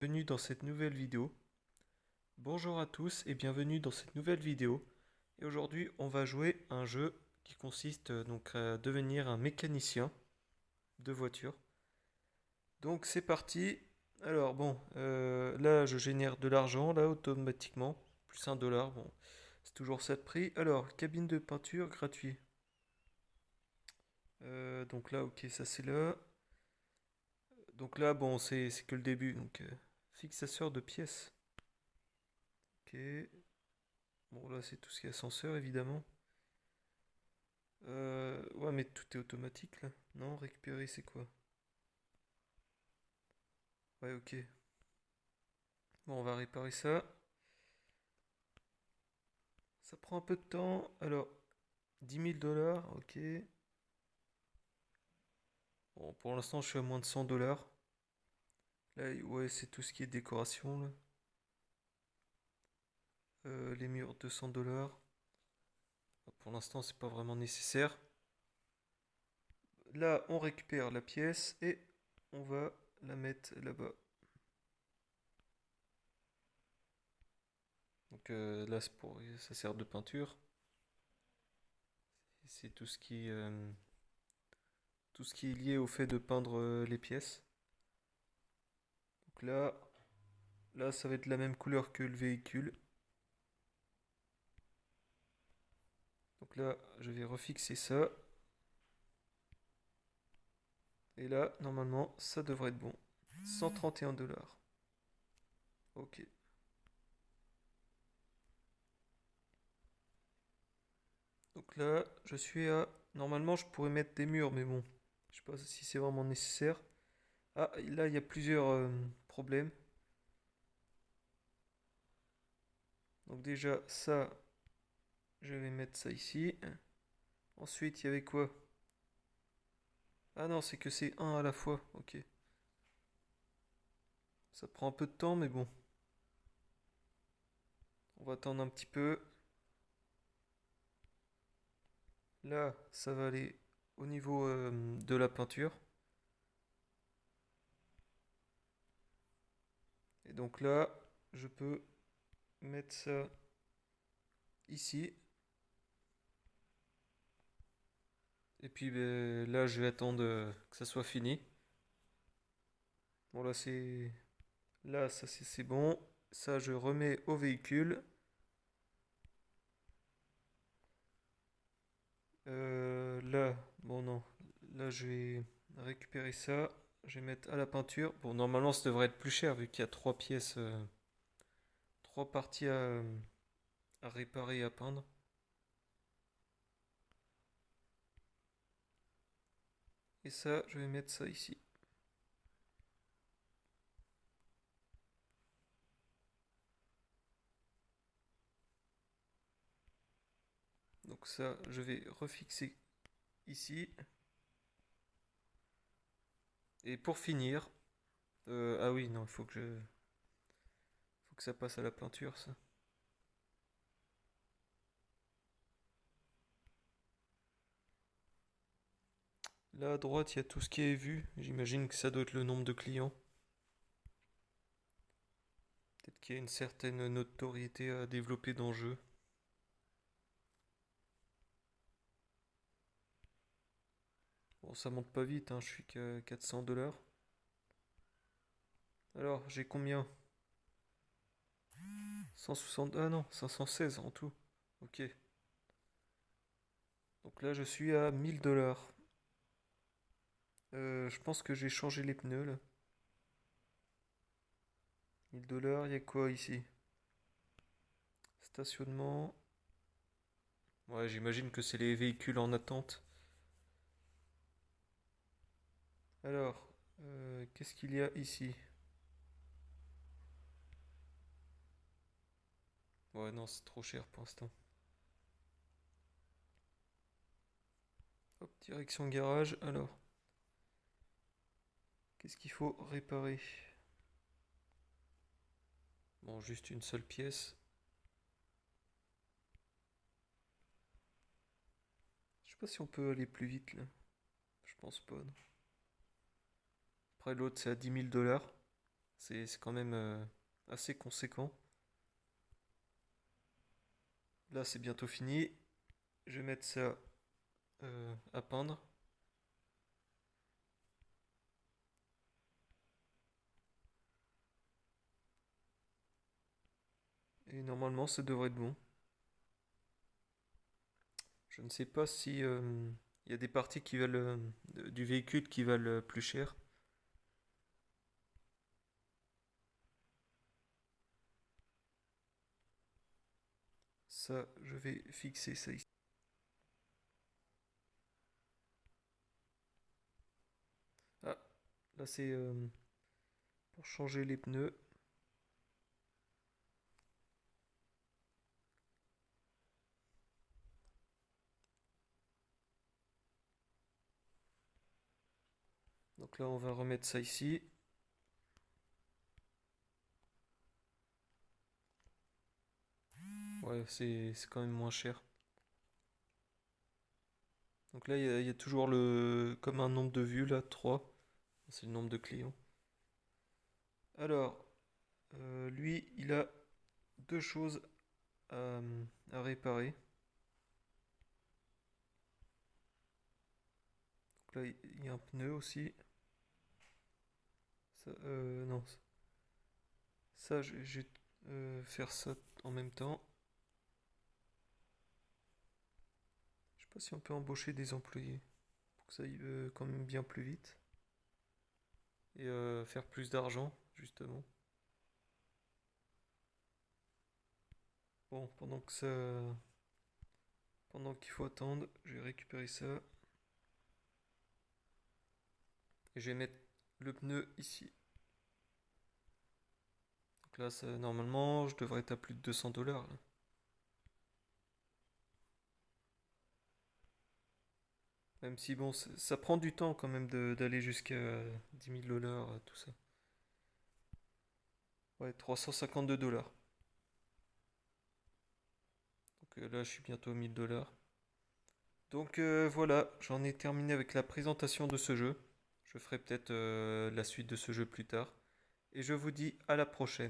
Bienvenue dans cette nouvelle vidéo. Bonjour à tous et bienvenue dans cette nouvelle vidéo. Et aujourd'hui, on va jouer à un jeu qui consiste donc à devenir un mécanicien de voiture. Donc c'est parti. Alors bon, là je génère de l'argent là automatiquement, plus 1 dollar. Bon, c'est toujours ça de prix. Alors, cabine de peinture gratuit. Donc là, ok, ça c'est là. Donc là, bon, c'est que le début. Donc fixateur de pièces. Ok. Bon, là, c'est tout ce qui est ascenseur, évidemment. Ouais, mais tout est automatique, là. Non, récupérer, c'est quoi? Ouais, ok. Bon, on va réparer ça. Ça prend un peu de temps. Alors, 10 000 dollars, ok. Bon, pour l'instant, je suis à moins de 100 dollars. Là, ouais, c'est tout ce qui est décoration, là. Les murs, 200 dollars. Pour l'instant, c'est pas vraiment nécessaire. Là, on récupère la pièce et on va la mettre là-bas. Donc là, ça sert de peinture. C'est tout ce qui est lié au fait de peindre les pièces. Donc là, ça va être la même couleur que le véhicule. Donc là, je vais refixer ça. Et là, normalement, ça devrait être bon. 131 dollars. Ok. Donc là, je suis à... Normalement, je pourrais mettre des murs, mais bon. Je sais pas si c'est vraiment nécessaire. Ah, là, il y a plusieurs problèmes. Donc déjà, ça, je vais mettre ça ici. Ensuite, il y avait quoi? Ah non, c'est que c'est un à la fois. Ok. Ça prend un peu de temps, mais bon. On va attendre un petit peu. Là, ça va aller au niveau de la peinture. Et donc là, je peux mettre ça ici. Et puis ben, là, je vais attendre que ça soit fini. Bon, là, c'est... Là, ça, c'est bon. Ça, je remets au véhicule. Là, bon, non. Là, je vais récupérer ça. Je vais mettre à la peinture. Bon, normalement, ça devrait être plus cher vu qu'il y a trois pièces, trois parties à réparer et à peindre. Et ça, je vais mettre ça ici. Donc ça, je vais refixer ici. Et pour finir, ah oui, non, faut que ça passe à la peinture, ça. Là à droite, il y a tout ce qui est vu. J'imagine que ça doit être le nombre de clients. Peut-être qu'il y a une certaine notoriété à développer dans le jeu. Bon, ça monte pas vite, hein, je suis qu'à 400 dollars. Alors, j'ai combien? 160. Ah non, 516 en tout. Ok. Donc là, je suis à 1000 dollars. Je pense que j'ai changé les pneus là. 1000 dollars, il y a quoi ici? Stationnement. Ouais, j'imagine que c'est les véhicules en attente. Alors, qu'est-ce qu'il y a ici? Ouais, non, c'est trop cher pour l'instant. Hop, direction garage. Alors, qu'est-ce qu'il faut réparer? Bon, juste une seule pièce. Je sais pas si on peut aller plus vite là. Je pense pas, non. Après, l'autre, c'est à 10 000 dollars. C'est quand même assez conséquent. Là, c'est bientôt fini. Je vais mettre ça à peindre. Et normalement, ça devrait être bon. Je ne sais pas si il y a des parties qui valent du véhicule qui valent plus cher. Ça, je vais fixer ça ici. Ah, là c'est pour changer les pneus. Donc là, on va remettre ça ici. Ouais, c'est quand même moins cher. Donc là, il y a toujours comme un nombre de vues là, 3. C'est le nombre de clients. Alors, lui, il a deux choses à, à réparer. Donc là, il y a un pneu aussi. Ça, non, ça, je vais faire ça en même temps. Je sais pas si on peut embaucher des employés pour que ça aille quand même bien plus vite et faire plus d'argent, justement. Bon, pendant qu'il faut attendre, je vais récupérer ça et je vais mettre le pneu ici. Donc là, normalement, je devrais être à plus de 200 $. Même si, bon, ça prend du temps quand même d'aller jusqu'à 10 000 $, tout ça. Ouais, 352 $. Donc là, je suis bientôt à 1000 $. Donc voilà, j'en ai terminé avec la présentation de ce jeu. Je ferai peut-être la suite de ce jeu plus tard. Et je vous dis à la prochaine.